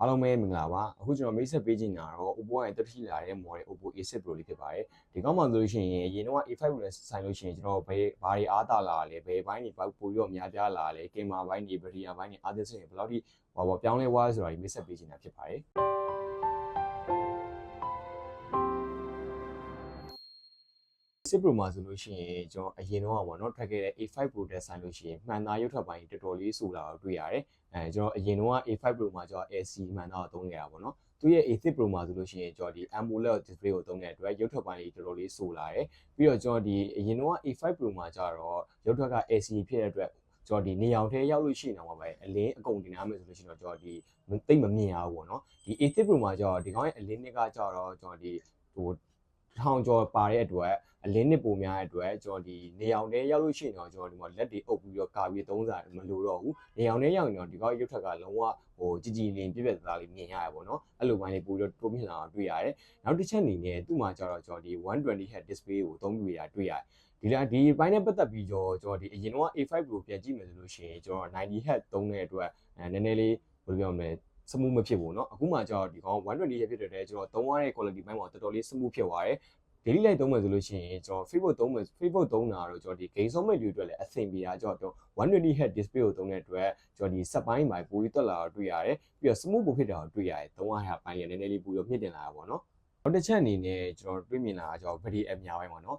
အားလုံးပဲမင်္ဂလာပါအခုကျွန်တော်မိတ်ဆက်ပေးချင်တာတော့ Oppo ကတက်ရှိလာတဲ့ model Oppo A6 Pro လေးဖြစ်ပါတယ်ဒီကောင်းမှဆိုလို့ရှိရင်အရင်တော့ A5 Pro နဲ့ဆိုင်လို့ရှိရင်ကျွန်တော်ဘာတွေအားသာလာလဲဘယ်ဘိုင်းတွေပို့ပြီးတော့များပြားလာလဲကင်မရာဘိုင်းတွေဗီဒီယိုဘိုင်းတွေအားသက်ဆိုရင်ဘယ်လောက်ထိပြောင်းလဲသွားဆိုတာဒီမိတ်ဆက်ပေးချင်တာဖြစ်ပါတယ်စစ်ပရိုမှာဆိုလို့ရှိရင်ကျွန်တော်အရင်တော့ပေါ့နော်ထွက်ခဲ့တဲ့ A5 Pro တက်ဆိုင်လို့ရှိရင်မှန်သားရုပ်ထွက်ပိုင်းတော်တော်လေးဆိုလာတော့တွေ့ရတယ်ကျွန်တော်အရင်တော့ A5 Pro မှာကျွန်တော် LC မှန်သားကိုသုံးခဲ့တာပေါ့နော်သူရဲ့ A6 Pro မှာဆိုလို့ရှိရင်ကျွန်တော်ဒီ AMOLED display ကိုသုံးတဲ့အတွက်ရုပ်ထွက်ပိုင်းကြီးတော်တော်လေးဆိုလာတယ်ပြီးတော့ကျွန်တော်ဒီအရင်တော့ A5 Pro မှာကျတော့ရုပ်ထွက်က LC ဖြစ်တဲ့အတွက်ကျွန်တော်ဒီနေအောင်ထဲရောက်လို့ရှိရင်တော့ပဲအလင်းအကုန်တင်ရမယ်ဆိုလို့ရှိရင်တော့ကျွန်တော်ဒီသိမမြင်ရဘူးပေါ့နော်ဒီ A6 Pro မှာကျတော့ဒီကောင်းရဲ့အလင်းနစ်ကကျတော့ကျွန်တော်ဒီထောင်ကျော်ပါတဲ့အတွက်အလင်းနစ်ပုံများတဲ့အတွက်ကျွန်တော်ဒီနေအောင်ထဲရောက်လို့ရှိရင်တော့ကျွန်တော်ဒီမှာလက်တွေအုပ်ပြီးတော့ကာပြီးသုံးစားမလိုတော့ဘူးနေအောင်ထဲရောက်ရင်တော့ဒီကောက်ရုပ်ထက်ကလုံးဝကြည်ကြည်လင်ပြည့်ပြည့်သားလေးမြင်ရရပါတော့အဲ့လိုပိုင်းလေးပို့ပြီးတော့တိုးမြင့်လာတော့တွေ့ရတယ်နောက်တစ်ချက်အနေနဲ့သူ့မှာကျတော့ကျွန်တော်ဒီ 120Hz display ကိုသုံးပြရတာတွေ့ရတယ်ဒီပိုင်းနဲ့ပတ်သက်ပြီးကျွန်တော်ဒီအရင်တော့ A5 Pro ပြန်ကြည့်မယ်ဆိုလို့ရှိရင်ကျွန်တော် 90Hz သုံးတဲ့အတွက်နည်းနည်းလေးဘယ်လိုပြောမလဲစမူးမဖြစ်ဘူးเนาะအခုမှကျတော့ဒီကောင် 120Hz ဖြစ်တဲ့ကျွန်တော်သုံးရတဲ့ quality ပိုင်းမှာတော်တော်လေးစမူးဖြစ်သွားတယ်daily life သုံးမယ်ဆိုလို့ရှိရင်ကျွန်တော် Facebook သုံးတာတော့ကျွန်တော်ဒီ game ဆုံးမဲ့တွေအတွက်လည်းအဆင်ပြေတာကျွန်တော် 120Hz display ကိုသုံးတဲ့အတွက်ကျွန်တော်ဒီစက်ပိုင်းမှာပိုပြီးတက်လာတော့တွေ့ရတယ်ပြီးတော့ smooth ပိုဖြစ်တာကိုတွေ့ရတယ်သုံးရတဲ့ပိုင်းလည်းနည်းနည်းလေးပိုပြီးတော့မြင့်တင်လာတာပေါ့နော်နောက်တစ်ချက်အနေနဲ့ကျွန်တော်တွေ့မြင်လာတာကျွန်တော် video app များပိုင်းပေါ့နော်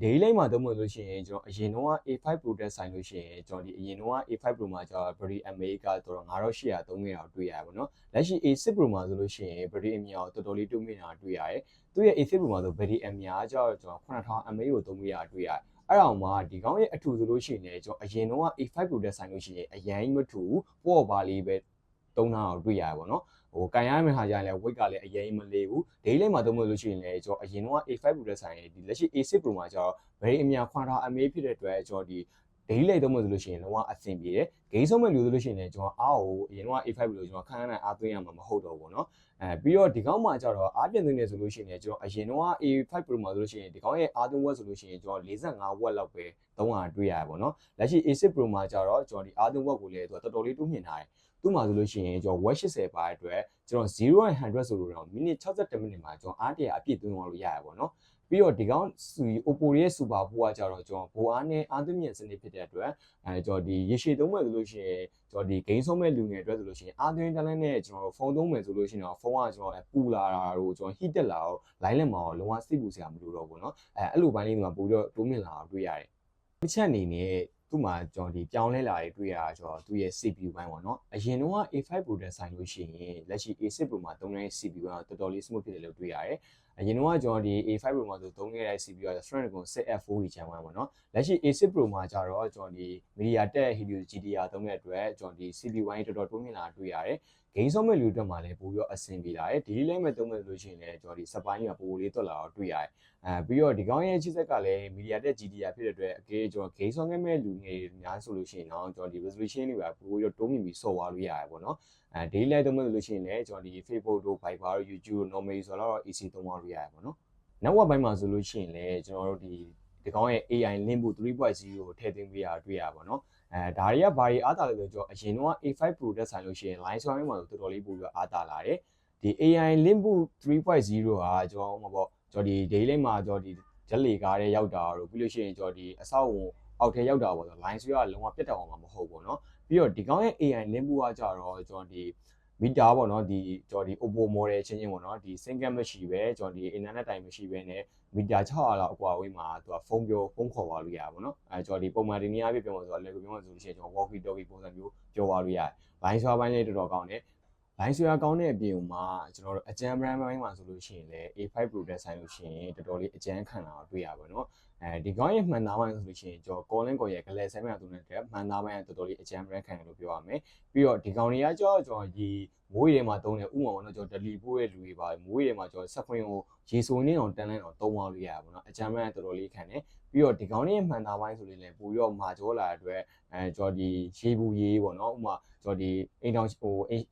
daily life မှာသုံးမယ်လို့ရှိရင်ကျွန်တော်အရင်တော့ A5 Pro တက်ဆိုင်လို့ရှိရင်ကျွန်တော်ဒီအရင်တော့ A5 Pro မှာကျွန်တော် battery mAh ကတော့9800သုံးခဲ့တာကိုတွေ့ရတယ်ပေါ့နော်လက်ရှိ A6 Pro မှာဆိုလို့ရှိရင် battery mAh ကိုတော်တော်လေးတိုးမြင့်တာတွေ့ရတယ်သူရဲ့ A6 Pro မှာဆို battery mAh ကျတော့ကျွန်တော်9000 mAh ကိုသုံးခဲ့တာတွေ့ရတယ်အဲ့တော့မှဒီကောင်းရဲ့အထူဆိုလို့ရှိရင်လည်းကျွန်တော်အရင်တော့ A5 Pro တက်ဆိုင်လို့ရှိရင်အရင်မထူပေါ့ပါလေးပဲသုံးတာကိုတွေ့ရတယ်ပေါ့နော်ကန်ရမယ့်ဟာကြရင်လည်း weight ကလည်းအရင်မလေးဘူး daily life မှာသုံးလို့ရှိရင်လည်းကျွန်တော်အရင်တော့ A5 Pro တက်ဆိုင်ဒီလက်ရှိ A6 Pro မှာကျတော့ battery mAh 9000 mAh ဖြစ်တဲ့အတွက်ကျွန်တော်ဒီ daily life သုံးလို့ရှိရင်လုံးဝအဆင်ပြေတယ် game ဆုံးမဲ့လူဆိုလို့ရှိရင်လည်းကျွန်တော်အားကိုအရင်တော့ A5 Pro ကျွန်တော်ခန်းခန်းနဲ့အားသွင်းရမှာမဟုတ်တော့ဘူးเนาะပြီးတော့ဒီကောင်းမှာကျတော့အားပြင်သွင်းနေဆိုလို့ရှိရင်ကျွန်တော်အရင်တော့ A5 Pro မှာဆိုလို့ရှိရင်ဒီကောင်းရဲ့အားသွင်းဝက်ဆိုလို့ရှိရင်ကျွန်တော်45 watt လောက်ပဲသုံးရတွေ့ရတယ်ပေါ့เนาะလက်ရှိ A6 Pro မှာကျတော့ကျွန်တော်ဒီအားသွင်းဝက်ကိုလည်းသူကတော်တော်လေးတိုးမြင့်ထားတယ်သူ့မှာဆိုလို့ရှိရင်ကျွန်တော် watt 80ပါတဲ့အတွက်ကျွန်တော်0 and 100ဆိုလို့တော့မိနစ်62မိနစ်မှာကျွန်တော်အားတရအပြည့်သွင်းသွားလို့ရရပါတော့ပြီးတော့ဒီကောင် Oppo ရဲ့ Super Pro ကကြတော့ကျွန်တော်ဘိုအားနဲ့အားသွင်းမြင့်စနစ်ဖြစ်တဲ့အတွက်ကျွန်တော်ဒီရေရှည်သုံးမယ်ဆိုလို့ရှိရင်ကျွန်တော်ဒီ game ဆုံးမဲ့လူငယ်အတွက်ဆိုလို့ရှိရင်အားသွင်းတန်းနဲ့ကျွန်တော်ဖုန်းသုံးမယ်ဆိုလို့ရှိရင်တော့ဖုန်းကကျွန်တော်ပူလာတာတို့ကျွန်တော် heat တက်လာတော့ line လက်မှာတော့လုံးဝစိတ်ပူစရာမလိုတော့ဘူးเนาะအဲ့လိုပိုင်းလေးမှာပို့ပြီးတော့တိုးမြင့်လာတော့တွေ့ရတယ်တစ်ချက်အနေနဲ့သူ့မှာကျွန်တော်ဒီပြောင်းလဲလာတွေတွေ့ရတာကျွန်တော်သူ့ရဲ့ CPU ဘိုင်းပေါ့နော်အရင်တော့ A5 Pro တက်ဆိုင်လို့ရှိရင်လက်ရှိ A6 Pro မှာသုံးတဲ့ CPU ကတော်တော်လေး smooth ဖြစ်တယ်လို့တွေ့ရတယ်အရင်တော့ကျွန်တော်ဒီ A5 Pro မှာဆိုသုံးခဲ့တဲ့ CPU က Snapdragon 6F4 Gen 1ပေါ့နော်လက်ရှိ A6 Pro မှာကျတော့ကျွန်တော်ဒီ MediaTek Helio GTR သုံးတဲ့အတွက်ကျွန်တော်ဒီ CPU ဘိုင်းတော်တော်တိုးမြင့်လာတွေ့ရတယ်game ဆုံးမဲ့လူအတွက်မှာလည်းပိုပြီးတော့အဆင်ပြေလာတယ်ဒီလေးမဲ့သုံးမဲ့လို့ရှိရင်လည်းကျွန်တော်ဒီစပိုင်းကပိုလေးတွက်လာတော့တွေ့ရတယ်ပြီးတော့ဒီကောင်းရဲ့ချစ်ဆက်ကလည်း MediaTek GTR ဖြစ်တဲ့အတွက်အကေကျွန်တော် game ဆုံးခဲ့မဲ့လူငယ်များဆိုလို့ရှိရင်တော့ကျွန်တော်ဒီ resolution တွေပါပိုပြီးတော့တိုးမြင့်ပြီးဆော့သွားလို့ရတယ်ပေါ့နော်daily life သုံးမဲ့လို့ရှိရင်လည်းကျွန်တော်ဒီ Facebook တို့ Viber တို့ YouTube တို့ normal ဆိုတော့ AC သုံးသွားလို့ရတယ်ပေါ့နော်နောက်ဝက်ပိုင်းမှာဆိုလို့ရှိရင်လည်းကျွန်တော်တို့ဒီကောင်းရဲ့ AI link 3.0ကိုထည့်သွင်းပေးတာတွေ့ရပါတော့ဒါတွေကဘာတွေအားသာလဲဆိုတော့အရင်တော့ A5 Pro တက်ဆိုင်လို့ရှိရင် line ဆွဲမှာတော်တော်လေးပို့ပြီးအားသာလာတယ်ဒီ AI link 3.0ဟာကျွန်တော်ဟိုမှာပေါ့ကျွန်တော်ဒီ daily life မှာကျွန်တော်ဒီဂျက်လီကားတွေရောက်တာတို့ပြီးလို့ရှိရင်ကျွန်တော်ဒီအဆောက်အုံအောက်ထဲရောက်တာပေါ့ဆို line ဆွဲကလုံးဝပြတ်တောက်အောင်မှာမဟုတ်ဘူးเนาะပြီးတော့ဒီကောင်းရဲ့ AI link ကကြတော့ကျွန်တော်ဒီမီတာပေါ့နော်ဒီကျွန်တော်ဒီ Oppo model ချင်းပေါ့နော်ဒီ single မရှိပဲကျွန်တော်ဒီ internet တိုင်မရှိပဲနဲ့မီတာ600လောက်အကွာအဝေးမှာသူကဖုန်းခေါ်သွားလို့ရပါဘောနော်ကျွန်တော်ဒီပုံမှန်ဒီနေ့အပြည့်ပြောမှာဆိုတော့လည်းပြောမှာဆိုလို့ရှိရင်ကျွန်တော် walkie talkie ပုံစံမျိုးပြောသွားလို့ရတယ်။ line ဆွဲပိုင်းလေးတော်တော်ကောင်းတယ်။ line ဆွဲကောင်းတဲ့အပြင်မှာကျွန်တော်တို့အကြမ်း brand ပိုင်းမှာဆိုလို့ရှိရင်လည်း A5 Pro တက်ဆိုင်လို့ရှိရင်တော်တော်လေးအကြမ်းခံလာတော့တွေ့ရပါတော့ဒီကောင်းရဲ့မှန်သားပိုင်းဆိုလို့ရှိရင်ကျွန်တော် calling ကိုရဲ့ glass ဆိုင်မှာသုံးတဲ့မှန်သားပိုင်းကတော်တော်လေးအကြမ်း brand ခံတယ်လို့ပြောရမယ်ပြီးတော့ဒီကောင်တွေကကျွန်တော်ဒီမိုးရေထဲမှာသုံးတယ်ဥမာပေါ့နော်ကျွန်တော် deli ပို့တဲ့လူတွေပါမိုးရေထဲမှာကျွန်တော်ဆက်ခွင်းကိုရေဆိုနေအောင်တန်းလိုက်အောင်သုံးသွားလို့ရပါဘောနော်အကြမ်း brand တော်တော်လေးခံတယ်ပြီးတော့ဒီကောင်ရဲ့မှန်သားပိုင်းဆိုလို့လည်းပို့ပြီးတော့မာကြောလာတဲ့အတွက်ကျွန်တော်ဒီရေဘူးရေးပေါ့နော်ဥမာကျွန်တော်ဒီအိမ်တောင်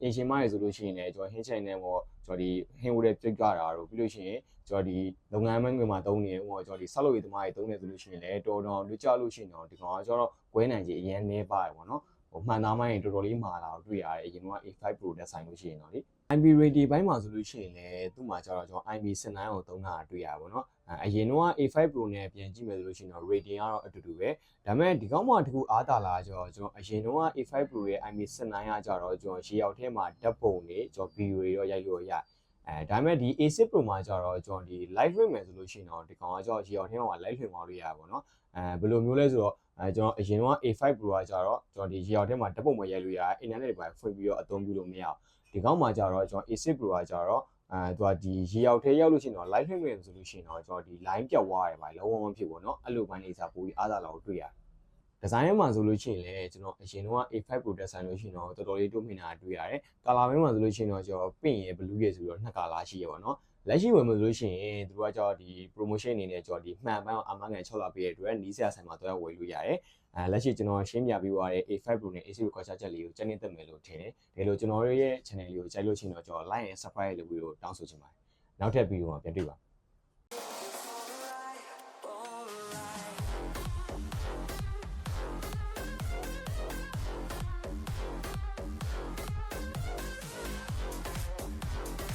အင်ရှင်မရေဆိုလို့ရှိရင်လည်းကျွန်တော်ဟင်းချိုင်နဲ့ပေါ့ကျွန်တော်ဒီဟင်းဝတဲ့ပြစ်ကြတာတို့ပြီးလို့ရှိရင်ကျွန်တော်ဒီလုပ်ငန်းမန်းတွေမှာသုံးနေဥပမာကျွန်တော်ဒီဆောက်လုပ်ရေးသမားတွေသုံးနေဆိုလို့ရှိရင်လည်းတော်တော်လွတ်ကျလို့ရှိရင်တော့ဒီကောင်ကကျွန်တော်ကွဲနိုင်ကြီးအရင်နေပါတယ်ပေါ့နော်မှန်သားမိုင်းတော်တော်လေးမာလာတော့တွေ့ရတယ်အရင်က A5 Pro တက်ဆိုင်လို့ရှိရင်တော့လေ IB rating ဘိုင်းမှာဆိုလို့ရှိရင်လည်းသူ့မှာကျတော့ကျွန်တော် IB 19ကိုသုံးတာတွေ့ရပါဘောเนาะအရင်တော့ A5 Pro နဲ့ပြန်ကြည့်မယ်ဆိုလို့ရှိရင်တော့ rating ကတော့အတူတူပဲဒါပေမဲ့ဒီကောင်းမှတခုအားသာလာကျတော့ကျွန်တော်အရင်တော့ A5 Pro ရဲ့ IB 19ကကျတော့ကျွန်တော်ရေရောက်ထဲမှာဓာတ်ပုံတွေကျွန်တော် video တွေတော့ရိုက်လို့ရဒါပေမဲ့ဒီ A6 Pro မှာကျတော့ကျွန်တော်ဒီ live လွှင့်မယ်ဆိုလို့ရှိရင်တော့ဒီကောင်ကကျတော့ရေရောက်ထဲမှာ live လွှင့်သွားလို့ရပါဘောเนาะဘယ်လိုမျိုးလဲဆိုတော့ကျွန်တော်အရင်တော့ A5 Pro ကကျတော့ကျွန်တော်ဒီရေရောက်ထဲမှာဓာတ်ပုံပဲရိုက်လို့ရတယ် internet တွေပဲဖွင့်ပြီးတော့အသုံးပြုလို့မရဘူးဒီကောင်းမှာကြတော့ကျွန်တော် A6 Pro ကကြတော့သူကဒီရေရောက်ထဲရောက်လို့ရှိရင်တော့ live လွှင့်မယ်ဆိုလို့ရှိရင်တော့ကျွန်တော်ဒီ line ပြောက်သွားရတယ်ဗျလုံးဝမဖြစ်ဘူးเนาะအဲ့လိုပိုင်းလေးစားပိုပြီးအားသာလာကိုတွေ့ရတယ်ဒီဇိုင်းထဲမှာဆိုလို့ရှိရင်လည်းကျွန်တော်အရင်တော့ A5 Pro တက်ဆိုင်လို့ရှိရင်တော့တော်တော်လေးတိုးမြင်တာတွေ့ရတယ်ကာလာပိုင်းမှာဆိုလို့ရှိရင်တော့ကျွန်တော် pink ရယ် blue ရယ်ဆိုတော့နှစ်ကာလာရှိရပါတော့လက်ရှိဝင်လို့ဆိုလို့ရှိရင်သူကကျတော့ဒီ promotion အနေနဲ့ကျွန်တော်ဒီမှန်ပိုင်းအောင်အမကန်6လပေးရတဲ့အတွက်နီးစရာဆိုင်မှာတော့ဝယ်လို့ရတယ်လက်ရှိကျွန်တော်ရှင်းပြပေးသွားတဲ့ A5 Pro နဲ့ A6 Pro ကွာခြားချက်လေးကိုကျန်နေသက်မယ်လို့ထင်တယ်ဒါလို့ကျွန်တော်ရဲ့ channel လေးကိုကြိုက်လို့ရှိရင်တော့ကျွန်တော် like and subscribe လုပ်ပြီးတော့တောင်းဆိုချင်ပါတယ်နောက်ထပ်ဗီဒီယိုမှာပြန်တွေ့ပါ